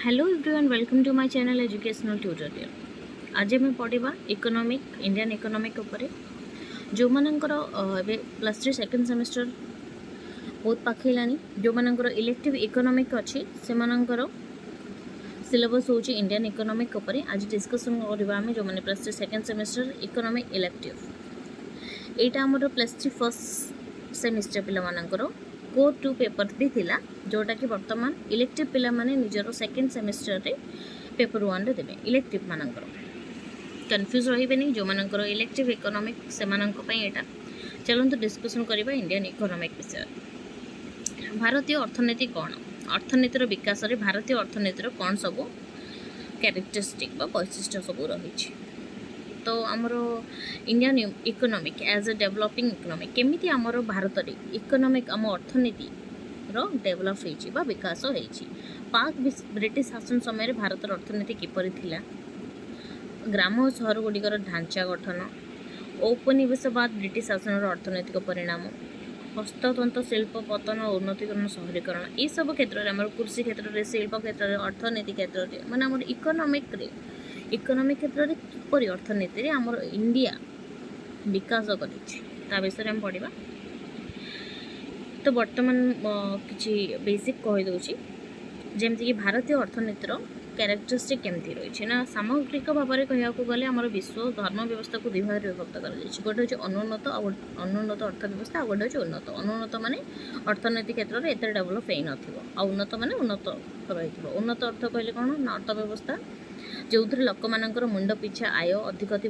Hello everyone, welcome to my channel educational tutorial. आज आम पढ़ा इकोनॉमिक इंडियन इकोनॉमिक उपर जो मानकर प्लस थ्री सेकेंड सेमेस्टर बहुत पाखलानी जो मानकर इलेक्टिव इकोनॉमिक अच्छी से सिलेबस हूँ इंडियन इकोनॉमिक उपर आज डिस्कसन करवा जो मैंने plus three second semester economic elective यहाँ आमर प्लस थ्री फर्स्ट सेमिस्टर पिलामानकर कोर 2 पेपर भी थिला जोटा कि वर्तमान इलेक्टिव पिला माने निजर सेकेंड सेमिस्टर रे पेपर 1 रे देबे। इलेक्टिव मानकर कंफ्यूज रहिबेनी जो मानकर इलेक्टिव इकोनॉमिक से मानक पई एटा चलंतु डिस्कशन करबा इंडियन इकोनॉमिक विषय। भारतीय अर्थनीति कौन, अर्थनीतिर विकास रे भारतीय अर्थनीतिर कौन सब कैरेक्टरिस्टिक बा वैशिष्ट्य सब रही। तो आमर Indian economic as a developing economic केमिति आमर भारत रे इकोनॉमिक आम अर्थनीति रो डेवलप होईची बा विकास होईची। पाक ब्रिटिश शासन समय भारत अर्थनीति किपरि थिला, ग्राम और सहर गुड़िकर ढांचा गठन, औपनिवेशवाद ब्रिटिश शासन अर्थनैतिक परिणाम, हस्ततंत्र शिल्प पतन और उन्नतीकरण शहरीकरण ये सब क्षेत्र में कृषि क्षेत्र में शिल्प क्षेत्र में अर्थनीति क्षेत्र में माने आम इकोनॉमिक क्षेत्र में किपरि अर्थनीति आमर इंडिया विकास कर विषय में पढ़ा। तो बर्तमान किसी बेसिक कहीदे जमती कि भारतीय अर्थनीतिर कैरेक्टरिस्टिक केमती रही ना सामग्रिक भाव में कहूँ गले आम विश्व धर्म व्यवस्था को दुई भाग विभक्त कर गोटे हूँ अनुन्नत अनुन्नत अर्थव्यवस्था गोटे हूँ उन्नत। अनुन्नत माने अर्थनैतिक क्षेत्र में एत डेभलप हो उन्नत माने उन्नत रही। उन्नत अर्थ कहले कौन ना अर्थव्यवस्था जो थे लोक मानकर मुंड पिछा आय अधिक थी,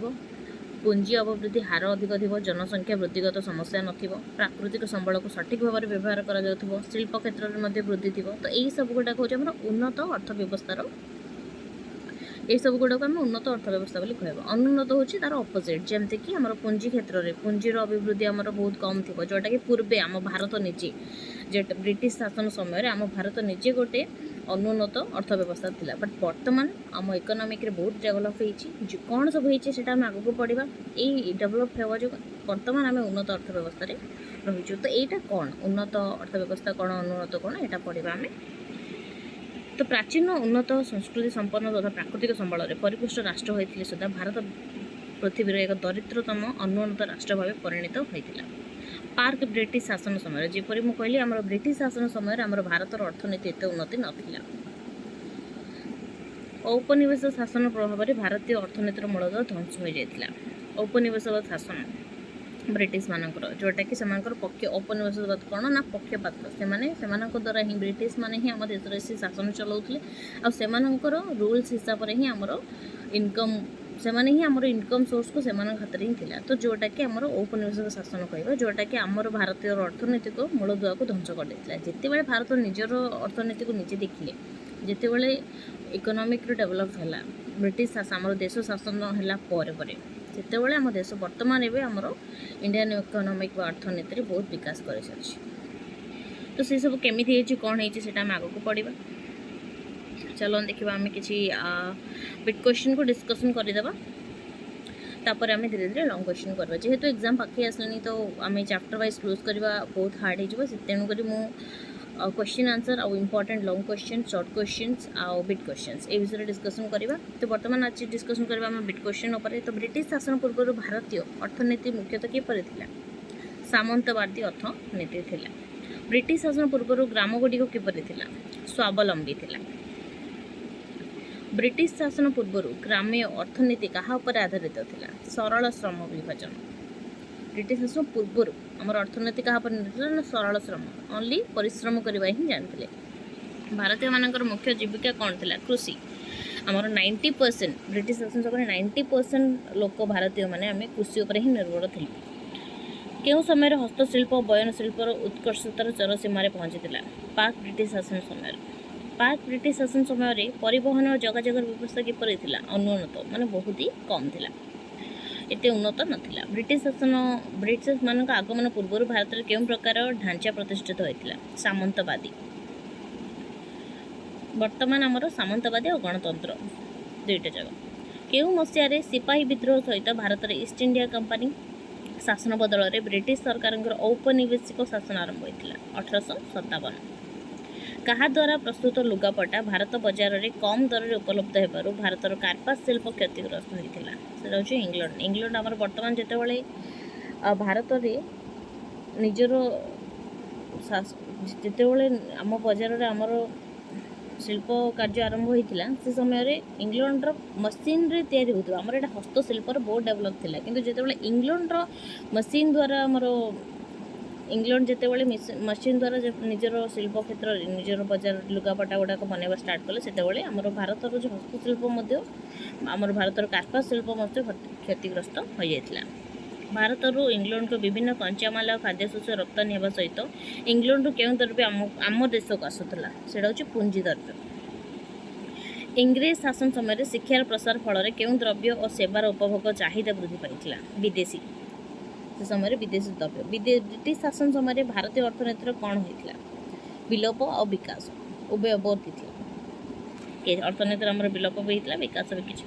पुंजी अभिवृद्धि हार अधिक थी, जनसंख्या वृद्धिगत समस्या न प्राकृतिक संबल को सठिक भाव में व्यवहार कर शिल्प क्षेत्र में वृद्धि थी। तो यही सब गुड़ाक हूँ उन्नत अर्थव्यवस्थार ये सब गुड़ाक आम उन्नत अर्थव्यवस्था बोली कहबा। अनुन्नत हूँ तार अपोजिट जमती कि आम पुंजी क्षेत्र में पुंजीर अभिवृद्धि आमर बहुत कम थी जोटा कि पूर्वे आम भारत निजे जो ब्रिटिश शासन समय आम भारत निजे गोटे अनुन्नत अर्थव्यवस्था थिला। बट वर्तमान आम इकोनॉमिक रे बहुत डेभलप होईची कौन सब होईची आम आगक पढ़ा यही डेभलप होगा जो वर्तमान आम उन्नत अर्थव्यवस्था रही। तो यहाँ कौन उन्नत अर्थव्यवस्था कौन अनुन्नत कौन यहाँ पढ़ा आम। तो प्राचीन उन्नत संस्कृति संपन्न तथा प्राकृतिक संबल में परिपुष्ट राष्ट्र होते सुधा भारत पृथ्वीर एक दरिद्रतम अनुन्नत राष्ट्र भाव परिणत होता। पार्क ब्रिटिश शासन समय जपरी मुझे कहली आम ब्रिटिश शासन समय आम भारत अर्थनीति एत उन्नति नाला। औपनिवेश शासन प्रभाव में भारतीय अर्थनीतिर मूलतः ध्वंस हो जाता। औपनिवेशवाद शासन ब्रिटिश मानकर जोटा कि पक्ष औपनिवेशवाद कौन ना पक्षपात से द्वारा ही ब्रिटिश माने ही आम देश में शासन चलाउथिले आर रूल्स हिसाब से ही आमर इनकम से ही आमर इनकम सोर्स को से हाथ ही थिला। तो जोटा कि आमर औपनिवेश शासन कहबा जोटा कि आमर भारतीय अर्थनीति को मूलदुआ को ध्वंस कर देथिला। जेतेबेले भारत निजर अर्थनीति को निजे देखिले जेतेबेले इकोनॉमिक डेभलप है ब्रिटिश आमर देश शासन है सेतेबेले आम देश वर्तमान एवं आमर इंडियन इकोनॉमिक अर्थनीति बहुत विकास कर सारी। तो से सब केमी कौन होता आम आगक पढ़ा। चलो देखा आम कि बिट क्वेश्चन को डिस्कसन करदेबा तापर आम धीरे धीरे लंग क्वेश्चन करवा। जेहेतु एग्जाम पाखे आसलानी तो आम चैप्टर वाइज क्लोज करवा बहुत हार्ड हो तेणुक मु क्वेश्चन आंसर आउ important long question short questions आउ बिट क्वेश्चंस ए विषय डिस्कसन करवा। तो बर्तमान आज डिस्कसन करवा आम बिट क्वेश्चन उपर। तो ब्रिटिश शासन पूर्व भारतीय अर्थनीति मुख्यतः किपरि थिला सामंतवादी अर्थनीति थिला। ब्रिटिश शासन पूर्व ग्राम गुड़िक किपरि थिला स्वावलंबी थिला। ब्रिटिश शासन पूर्व ग्राम्य अर्थनीति कहा उपर आधारित थिला सरल श्रम विभाजन। ब्रिटिश शासन पूर्व आमर अर्थनीति क्या ना सरल श्रम ओनली परिश्रम करवा ही जानते। भारतीय मानकर मुख्य जीविका कौन थी कृषि। आमर 90% ब्रिटिश शासन समय 90% लोक भारतीय माने आम कृषि उपर ही निर्भर थे। केउं समय हस्तशिल्प बयन शिल्पर उत्कर्षतार चर सीमार पहुँची पाक ब्रिटिश शासन समय। पाक ब्रिटिश शासन समय परिवहन और जोगाजोग व्यवस्था किपरि थिला अनुन्नत माने बहुत ही कम थिला एत उन्नत नाला। ब्रिटिश शासन ब्रिटिश मान आगमन पूर्व भारत में केउं प्रकार ढांचा प्रतिष्ठित होता सामंतवादी। वर्तमान आमर सामंतवादी और गणतंत्र दुईटा जगह। केउं मसीह सिपाही विद्रोह सहित भारत में ईस्ट इंडिया कंपानी शासन बदल में ब्रिटिश सरकार औपनिवेशिक शासन आरंभ होता 1857। କାହା ଦ୍ୱାରା ପ୍ରସ୍ତୁତ ଲୁଗାପଟା ଭାରତ ବଜାରରେ କମ୍ ଦରରେ ଉପଲବ୍ଧ ହେବାରୁ ଭାରତର କାର୍ପାସ ଶିଳ୍ପ କ୍ଷତିଗ୍ରସ୍ତ ହୋଇଥିଲା। ସେଟା ହେଉଛି ଇଂଲଣ୍ଡ ଆମର ବର୍ତ୍ତମାନ ଯେତେବେଳେ ଭାରତରେ ନିଜର ଯେତେବେଳେ ଆମ ବଜାରରେ ଆମର ଶିଳ୍ପ କାର୍ଯ୍ୟ ଆରମ୍ଭ ହୋଇଥିଲା ସେ ସମୟରେ ଇଂଲଣ୍ଡର ମେସିନ୍ରେ ତିଆରି ହେଉଥିବା ଆମର ଏଇଟା ହସ୍ତଶିଳ୍ପର ବହୁତ ଡେଭଲପ୍ ଥିଲା। କିନ୍ତୁ ଯେତେବେଳେ ଇଂଲଣ୍ଡର ମେସିନ୍ ଦ୍ୱାରା ଇଂଲଣ୍ଡ ଯେତେବେଳେ ମେସିନ୍ ଦ୍ୱାରା ନିଜର ଶିଳ୍ପ କ୍ଷେତ୍ରରେ ନିଜର ବଜାର ଲୁଗାପଟା ଗୁଡ଼ାକ ବନାଇବା ଷ୍ଟାର୍ଟ କଲେ ସେତେବେଳେ ଆମର ଭାରତର ଯେଉଁ ହସ୍ତଶିଳ୍ପ ମଧ୍ୟ ଆମର ଭାରତର କାର୍ପାସ ଶିଳ୍ପ ମଧ୍ୟ କ୍ଷତିଗ୍ରସ୍ତ ହୋଇଯାଇଥିଲା। ଭାରତରୁ ଇଂଲଣ୍ଡକୁ ବିଭିନ୍ନ କଞ୍ଚାମାଲ ଓ ଖାଦ୍ୟଶସ୍ୟ ରପ୍ତାନି ହେବା ସହିତ ଇଂଲଣ୍ଡରୁ କେଉଁ ଦ୍ରବ୍ୟ ଆମ ଦେଶକୁ ଆସୁଥିଲା ସେଇଟା ହେଉଛି ପୁଞ୍ଜି ଦ୍ରବ୍ୟ। ଇଂରେଜ ଶାସନ ସମୟରେ ଶିକ୍ଷାର ପ୍ରସାର ଫଳରେ କେଉଁ ଦ୍ରବ୍ୟ ଓ ସେବାର ଉପଭୋଗ ଚାହିଦା ବୃଦ୍ଧି ପାଇଥିଲା? ବିଦେଶୀ ସେ ସମୟରେ ବିଦେଶୀ ଦ୍ରବ୍ୟ। ବ୍ରିଟିଶ ଶାସନ ସମୟରେ ଭାରତୀୟ ଅର୍ଥନୀତିର କ'ଣ ହୋଇଥିଲା? ବିଲୋପ ଆଉ ବିକାଶ ଉଭୟ ବୋଥ ହେଇଥିଲା। ଅର୍ଥନୀତିର ଆମର ବିଲୋପ ବି ହେଇଥିଲା ବିକାଶ ବି କିଛି।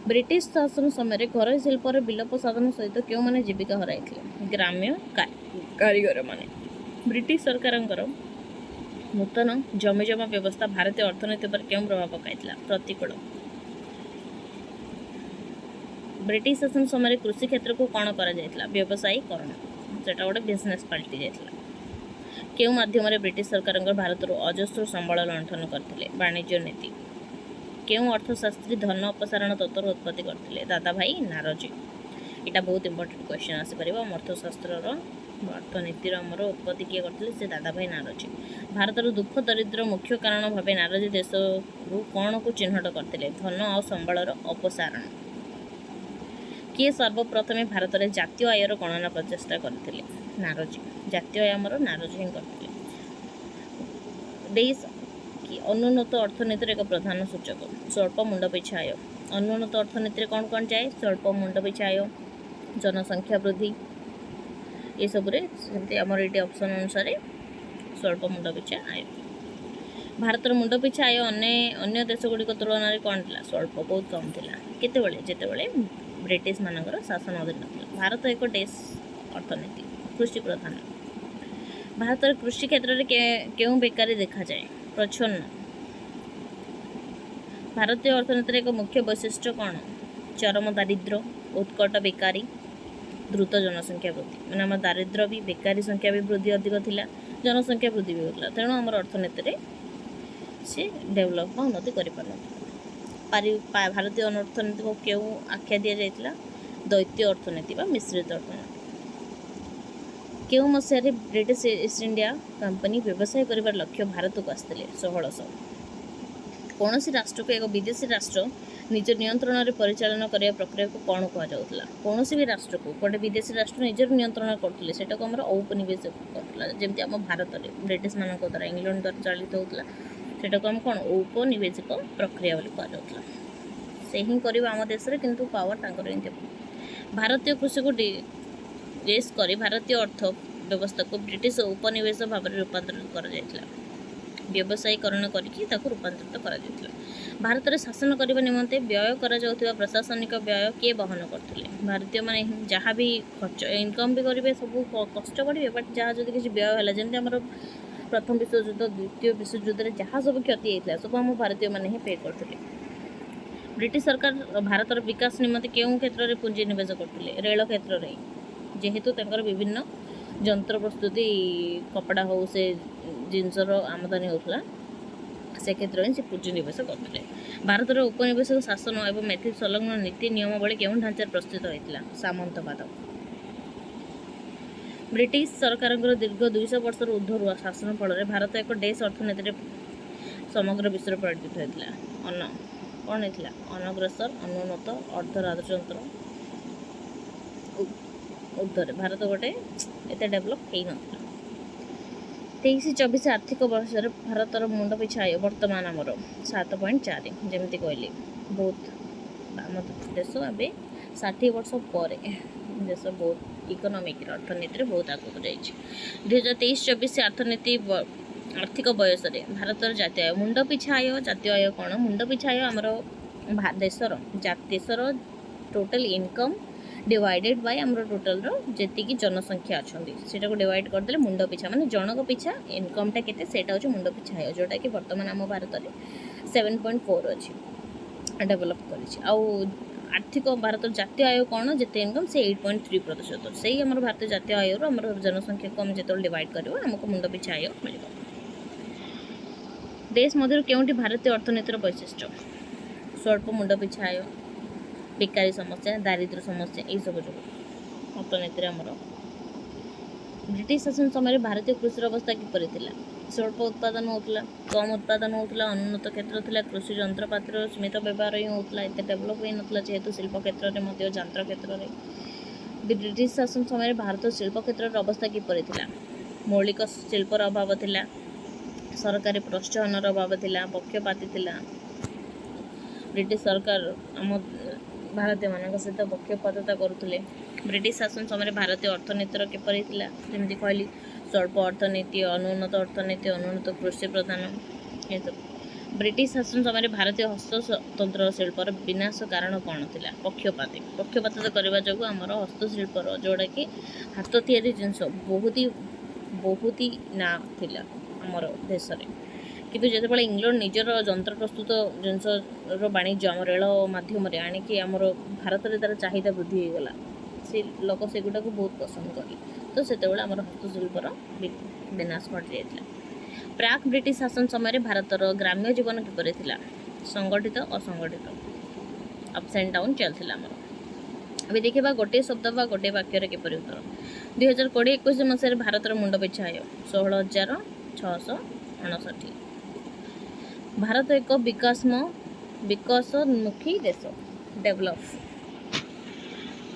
ବ୍ରିଟିଶ ଶାସନ ସମୟରେ ଘରୋଇ ଶିଳ୍ପର ବିଲୋପ ସାଧନ ସହିତ କେଉଁମାନେ ଜୀବିକା ହରାଇଥିଲେ? ଗ୍ରାମ୍ୟ କାରିଗରମାନେ। ବ୍ରିଟିଶ ସରକାରଙ୍କର ନୂତନ ଜମିଜମା ବ୍ୟବସ୍ଥା ଭାରତୀୟ ଅର୍ଥନୀତି ଉପରେ କେଉଁ ପ୍ରଭାବ ପକାଇଥିଲା? ପ୍ରତିକୂଳ। ବ୍ରିଟିଶ ଶାସନ ସମୟରେ କୃଷି କ୍ଷେତ୍ରକୁ କ'ଣ କରାଯାଇଥିଲା? ବ୍ୟବସାୟୀକରଣ। ସେଟା ଗୋଟେ ବିଜନେସ୍ ପାଲଟି ଯାଇଥିଲା। କେଉଁ ମାଧ୍ୟମରେ ବ୍ରିଟିଶ ସରକାରଙ୍କ ଭାରତରୁ ଅଜସ୍ର ସମ୍ବଳ ଲୁଣ୍ଠନ କରିଥିଲେ? ବାଣିଜ୍ୟ ନୀତି। କେଉଁ ଅର୍ଥଶାସ୍ତ୍ରୀ ଧନ ଅପସାରଣ ତତ୍ତ୍ୱର ଉତ୍ପତ୍ତି କରିଥିଲେ? ଦାଦାଭାଇ ନାରୋଜି। ଏଇଟା ବହୁତ ଇମ୍ପୋର୍ଟାଣ୍ଟ କ୍ୱେଶ୍ଚନ୍ ଆସିପାରିବ। ଅର୍ଥଶାସ୍ତ୍ରର ଅର୍ଥନୀତିର ଆମର ଉତ୍ପତ୍ତି କିଏ କରିଥିଲେ? ସେ ଦାଦାଭାଇ ନାରୋଜି। ଭାରତର ଦୁଃଖ ଦରିଦ୍ର ମୁଖ୍ୟ କାରଣ ଭାବେ ନାରୋଜି ଦେଶରୁ କ'ଣକୁ ଚିହ୍ନଟ କରିଥିଲେ? ଧନ ଆଉ ସମ୍ବଳର ଅପସାରଣ। କିଏ ସର୍ବପ୍ରଥମେ ଭାରତରେ ଜାତୀୟ ଆୟର ଗଣନା ପ୍ରଚେଷ୍ଟା କରିଥିଲେ? ନାରୋଜି। ଜାତୀୟ ଆୟ ଆମର ନାରୋଜି ହିଁ କରିଥିଲେ। ଅନୁନ୍ନତ ଅର୍ଥନୀତିର ଏକ ପ୍ରଧାନ ସୂଚକ ସ୍ୱଳ୍ପ ମୁଣ୍ଡ ପିଛା ଆୟ। ଅନୁନ୍ନତ ଅର୍ଥନୀତିରେ କ'ଣ ଯାଏ? ସ୍ୱଳ୍ପ ମୁଣ୍ଡ ପିଛା ଆୟ, ଜନସଂଖ୍ୟା ବୃଦ୍ଧି ଏସବୁରେ ସେମିତି ଆମର ଏଇଠି ଅପସନ୍ ଅନୁସାରେ ସ୍ୱଳ୍ପ ମୁଣ୍ଡ ପିଛା ଆୟ। ଭାରତର ମୁଣ୍ଡ ପିଛା ଆୟ ଅନ୍ୟ ଦେଶଗୁଡ଼ିକ ତୁଳନାରେ କ'ଣ ଥିଲା? ସ୍ୱଳ୍ପ, ବହୁତ କମ୍ ଥିଲା। କେତେବେଳେ? ଯେତେବେଳେ ବ୍ରିଟିଶ ମାନଙ୍କର ଶାସନ ଅଧୀନ ଥିଲା। ଭାରତ ଏକ ଡେସ୍ ଅର୍ଥନୀତି, କୃଷି ପ୍ରଧାନ। ଭାରତର କୃଷି କ୍ଷେତ୍ରରେ କେଉଁ ବେକାରୀ ଦେଖାଯାଏ? ପ୍ରଚ୍ଛନ୍ନ। ଭାରତୀୟ ଅର୍ଥନୀତିର ଏକ ମୁଖ୍ୟ ବୈଶିଷ୍ଟ୍ୟ କ'ଣ? ଚରମ ଦାରିଦ୍ର୍ୟ, ଉତ୍କଟ ବେକାରୀ, ଦ୍ରୁତ ଜନସଂଖ୍ୟା ବୃଦ୍ଧି। ମାନେ ଆମ ଦାରିଦ୍ର୍ୟ ବି ବେକାରୀ ସଂଖ୍ୟା ବି ବୃଦ୍ଧି ଅଧିକ ଥିଲା, ଜନସଂଖ୍ୟା ବୃଦ୍ଧି ବି ହେଉଥିଲା। ତେଣୁ ଆମର ଅର୍ଥନୀତିରେ ସେ ଡେଭଲପ୍ ବା ଉନ୍ନତି କରିପାରୁନଥିଲା। ଭାରତୀୟ ଅର୍ଥନୀତିକୁ କେଉଁ ଆଖ୍ୟା ଦିଆଯାଇଥିଲା? ଦ୍ୱୈତ ଅର୍ଥନୀତି ବା ମିଶ୍ରିତ ଅର୍ଥନୀତି। କେଉଁ ମସିହାରେ ବ୍ରିଟିଶ ଇଷ୍ଟ ଇଣ୍ଡିଆ କମ୍ପାନୀ ବ୍ୟବସାୟ କରିବାର ଲକ୍ଷ୍ୟ ଭାରତକୁ ଆସିଥିଲେ? 1600। କୌଣସି ରାଷ୍ଟ୍ରକୁ ଏକ ବିଦେଶୀ ରାଷ୍ଟ୍ର ନିଜ ନିୟନ୍ତ୍ରଣରେ ପରିଚାଳନା କରିବା ପ୍ରକ୍ରିୟାକୁ କ'ଣ କୁହାଯାଉଥିଲା? କୌଣସି ବି ରାଷ୍ଟ୍ରକୁ ଗୋଟେ ବିଦେଶୀ ରାଷ୍ଟ୍ର ନିଜର ନିୟନ୍ତ୍ରଣ କରୁଥିଲେ ସେଟାକୁ ଆମର ଔପନିବେଶିକ କରୁଥିଲା। ଯେମିତି ଆମ ଭାରତରେ ବ୍ରିଟିଶମାନଙ୍କ ଦ୍ୱାରା ଇଂଲଣ୍ଡ ଦ୍ୱାରା ଚାଳିତ ହେଉଥିଲା ସେଟାକୁ ଆମେ କ'ଣ ଔପନିବେଶିକ ପ୍ରକ୍ରିୟା ବୋଲି କୁହାଯାଉଥିଲା। ସେ ହିଁ କରିବା ଆମ ଦେଶରେ, କିନ୍ତୁ ପାୱାର ତାଙ୍କର ହିଁ ଥିବ। ଭାରତୀୟ କୃଷିକୁ ଡେସ୍ କରି ଭାରତୀୟ ଅର୍ଥ ବ୍ୟବସ୍ଥାକୁ ବ୍ରିଟିଶ ଉପନିବେଶ ଭାବରେ ରୂପାନ୍ତରିତ କରାଯାଇଥିଲା। ବ୍ୟବସାୟୀକରଣ କରିକି ତାକୁ ରୂପାନ୍ତରିତ କରାଯାଇଥିଲା। ଭାରତରେ ଶାସନ କରିବା ନିମନ୍ତେ ବ୍ୟୟ କରାଯାଉଥିବା ପ୍ରଶାସନିକ ବ୍ୟୟ କିଏ ବହନ କରୁଥିଲେ? ଭାରତୀୟମାନେ ଯାହା ବି ଖର୍ଚ୍ଚ ଇନକମ୍ ବି କରିବେ, ସବୁ କଷ୍ଟ କରିବେ, ବଟ୍ ଯାହା ଯଦି କିଛି ବ୍ୟୟ ହେଲା, ଯେମିତି ଆମର ପ୍ରଥମ ବିଶ୍ୱଯୁଦ୍ଧ, ଦ୍ୱିତୀୟ ବିଶ୍ୱଯୁଦ୍ଧରେ ଯାହା ସବୁ କ୍ଷତି ହେଇଥିଲା ସବୁ ଆମ ଭାରତୀୟମାନେ ହିଁ ପେ କରୁଥିଲେ। ବ୍ରିଟିଶ ସରକାର ଭାରତର ବିକାଶ ନିମନ୍ତେ କେଉଁ କ୍ଷେତ୍ରରେ ପୁଞ୍ଜି ନିବେଶ କରୁଥିଲେ? ରେଳ କ୍ଷେତ୍ରରେ, ଯେହେତୁ ତାଙ୍କର ବିଭିନ୍ନ ଯନ୍ତ୍ର ପ୍ରସ୍ତୁତି କପଡ଼ା ହେଉ ସେ ଜିନିଷର ଆମଦାନୀ ହେଉଥିଲା, ସେ କ୍ଷେତ୍ରରେ ସେ ପୁଞ୍ଜି ନିବେଶ କରୁଥିଲେ। ଭାରତର ଉପନିବେଶିକ ଶାସନ ଏବଂ ଏଥି ସଂଲଗ୍ନ ନୀତି ନିୟମାବଳୀ କେଉଁ ଢାଞ୍ଚାରେ ପ୍ରସ୍ତୁତ ହୋଇଥିଲା? ସାମନ୍ତବାଦ। ବ୍ରିଟିଶ ସରକାରଙ୍କର ଦୀର୍ଘ 200 ବର୍ଷର ଉର୍ଦ୍ଧ୍ୱ ଶାସନ ଫଳରେ ଭାରତ ଏକ ଡେସ୍ ଅର୍ଥନୀତିରେ ସମଗ୍ର ବିଶ୍ୱରେ ପରିଚିତ ହୋଇଥିଲା। କ'ଣ ହେଇଥିଲା? ଅନଗ୍ରସର, ଅନୁନ୍ନତ, ଅର୍ଦ୍ଧରାଜତନ୍ତ୍ର ଉର୍ଦ୍ଧ୍ୱରେ ଭାରତ ଗୋଟେ ଏତେ ଡେଭଲପ୍ ହେଇନଥିଲା। 23-24 ଆର୍ଥିକ ବର୍ଷରେ ଭାରତର ମୁଣ୍ଡ ପିଛା ଆୟ ବର୍ତ୍ତମାନ ଆମର 7.4। ଯେମିତି କହିଲି ବହୁତ ଆମ ଦେଶ ଏବେ 60 ବର୍ଷ ପରେ ଦେଶ ବହୁତ ଇକୋନୋମିକ୍ର ଅର୍ଥନୀତିରେ ବହୁତ ଆଗକୁ ଯାଇଛି। 2023-24 ଆର୍ଥିକ ବୟସରେ ଭାରତର ଜାତୀୟ ଆୟ ମୁଣ୍ଡ ପିଛା ଆୟ ଜାତୀୟ ଆୟ କ'ଣ? ମୁଣ୍ଡ ପିଛା ଆୟ ଆମର ଦେଶର ଟୋଟାଲ୍ ଇନକମ୍ डिवाइडेड बाय आमर टोटल जी जनसंख्या अच्छा से डिवाइड करदे मुंड पिछा माने जनक पिछा इनकमटा केते सेटा होची मुंड पिछा आय जोटा कि वर्तमान आम भारत में 7.4 अच्छी डेभलप कर आर्थिक भारत जातीय आय कौन जिते इनकम से 8.3% से ही आम भारतीय जातीय आय आम जनसंख्या को जो डिवाइड कर आमको मुंड पिछा आय मिल देश मध्य क्योंटी भारतीय अर्थनीतिर वैशिष्ट्य स्वल्प मुंड पिछा आय बेकारी समस्या दारिद्र्य समस्या यही सब जो अर्थनीति आमर ब्रिटिश शासन समय भारतीय कृषि अवस्था किपर थी स्वल्प उत्पादन होता कम उत्पादन होता अनुन्नत क्षेत्र था कृषि जंत्रपातिर सीमित व्यवहार ही होता एत डेभलप हो ना जेहेतु शिल्प क्षेत्र में यंत्र क्षेत्र में ब्रिटिश शासन समय भारत शिल्प क्षेत्र अवस्था किपर थी मौलिक शिल्पर अभाव था सरकारी प्रोत्साहन अभाव था पक्षपाती था ब्रिटिश सरकार आम भारतीय मान सहित पक्षपातता करुले ब्रिटिश शासन समय भारतीय अर्थनीतिर किपर जमी कहली स्वल्प अर्थनीति अनुन्नत कृषि प्रधान ये सब ब्रिटिश शासन समय भारतीय हस्ततंत्र शिल्पर विनाश कारण कौन थी पक्षपात करने जो आमर हस्तशिल्पर जोड़ा कि हाथ तैयारी जिनस बहुत ही ना थिला आमर देश में किंतु जो इंग्लैंड निजर जंत्र प्रस्तुत जिनस वाणिज्य आम रेल मध्यम आणिकी आमर भारत में तार चाहिदा वृद्धि होगला से लोक सेगुटा को बहुत पसंद कले तो से आमर हस्तशिल्पर विनाश घटी जाता प्राक ब्रिटिश शासन समय भारतर ग्राम्य जीवन किपर थी संगठित असंगठित अप्स एंड डाउन चलता आमर अभी देखा गोटे शब्द बा गोटे वाक्य किपर उत्तर 2020-21 मसीह भारतर मुंड पिछा आय 16,659 भारत एक विकासोन्मुखी देश डेभलप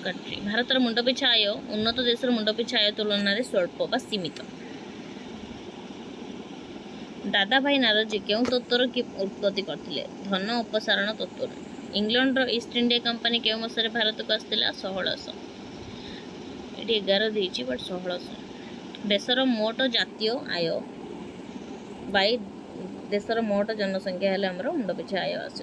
कंट्री भारतर मुंड पिछा आय उन्नत देशर मुंड पिछा आय तुलन में स्वल्प बा सीमित दादा भाई नारजी क्यों तत्वर की उत्पत्ति करते धन अपसारण तत्वर इंग्लैंड ईस्ट इंडिया कंपनी क्यों मसीह भारत को आसाला 1600 ये 11 देती बट 1600 देशर मोट जातीय आय बाई देशर मोट जनसंख्या है आमर मुंड पिछा आय आस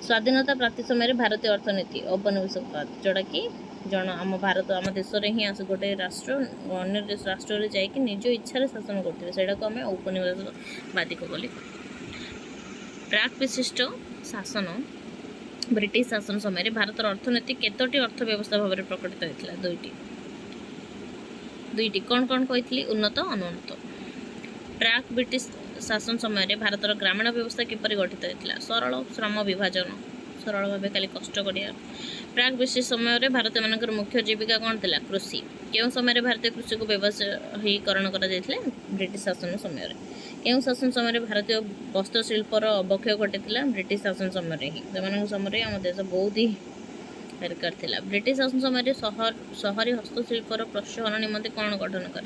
स्वाधीनता प्राप्ति समय भारतीय अर्थनीति औपनिवेशवाद जोड़ा कि जन आम भारत आम देश में ही आस गोटे राष्ट्र अन्य राष्ट्र जाकि निज इच्छा शासन करते से आम औपनिवेशवादी को बोली प्राक विशिष्ट शासन ब्रिटिश शासन समय भारतर अर्थनीति केतोटी अर्थव्यवस्था भाव में प्रकटित होता दुईटी कौन कौन कही उन्नत अनुन्नत प्राक ब्रिटिश शासन समय भारतर ग्रामीण व्यवस्था किपर गठित होता सरल श्रम विभाजन सरल भाव खाली कष्ट करिया प्राक ब्रिटिश समय भारतीय मानकर मुख्य जीविका कौन थी कृषि क्यों समय भारतीय कृषि को व्यवसायीकरण कर ब्रिटिश शासन समय क्यों शासन समय भारतीय वस्त्रशिल्पर अवक्षय घटी ब्रिटिश शासन समय ही से समय आम देश बहुत ही दरकार था ब्रिटिश शासन समय शहरी हस्तशिल्पर प्रोत्साहन निमंते कौन गठन कर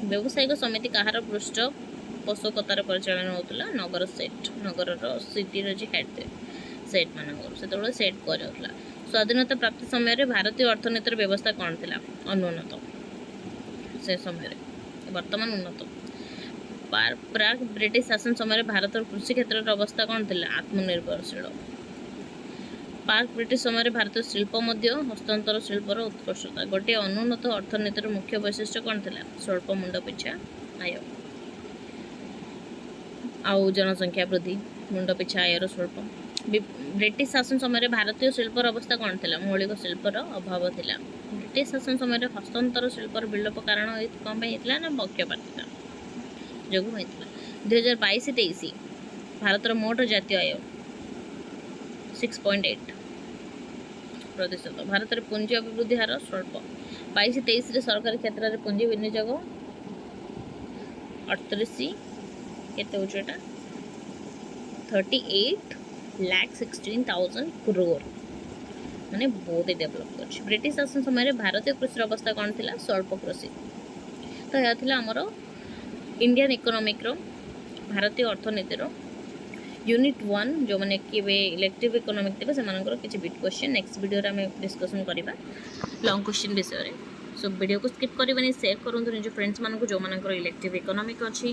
व्यावसायिक समिति कहार पृष्ठपोषकतार परिचालन होता नगर सेट नगर सिटीर जी हेड सेट मान से सेट कर स्वाधीनता प्राप्ति समय भारतीय अर्थनीतिर व्यवस्था कौन थी अनुन्नत से समय वर्तमान उन्नत प्राक ब्रिटिश शासन समय भारत कृषि क्षेत्र अवस्था कौन थी आत्मनिर्भरशील पार्क ब्रिटिश समय भारतीय शिल्प हस्तांतर शिल्पर उत्कृष्टता गोटे अनुन्नत अर्थनीतिर मुख्य वैशिष्ट्य कौन थी स्वल्प मुंड पिछा आय आउ जनसंख्या वृद्धि मुंड पिछा आयर स्वल्प ब्रिटिश शासन समय भारतीय शिल्पर अवस्था कौन थी मौलिक शिल्पर अभाव था ब्रिटिश शासन समय हस्तांतर शिल्पर विलोप कारण कौन होता ना पक्षपातिता जो होता 2022-23 भारतर मोट जातीय आय 6.8% भारत में पुंजी अभिवृद्धि हार स्वल्प 22-23 सरकारी क्षेत्र में पुंजी विनियोग 38 38,16,000 crore माने बहुत ही डेभलप कर ब्रिटिश शासन समय भारतीय कृषि अवस्था कौन थी स्वल्प कृषि तो यह आमर इंडियन इकोनॉमिक भारतीय अर्थनीतिर यूनिट 1 जो मैंने कि इलेक्टिव इकोनॉमिक थे से किसी बिट क्वेश्चन नेक्स्ट वीडियो आम डिस्कसन करवा लॉन्ग क्वेश्चन विषय सो वीडियो को स्किप करवानी शेयर करूँ निज फ्रेंड्स मानक जो इलेक्टिव इकोनॉमिक अच्छी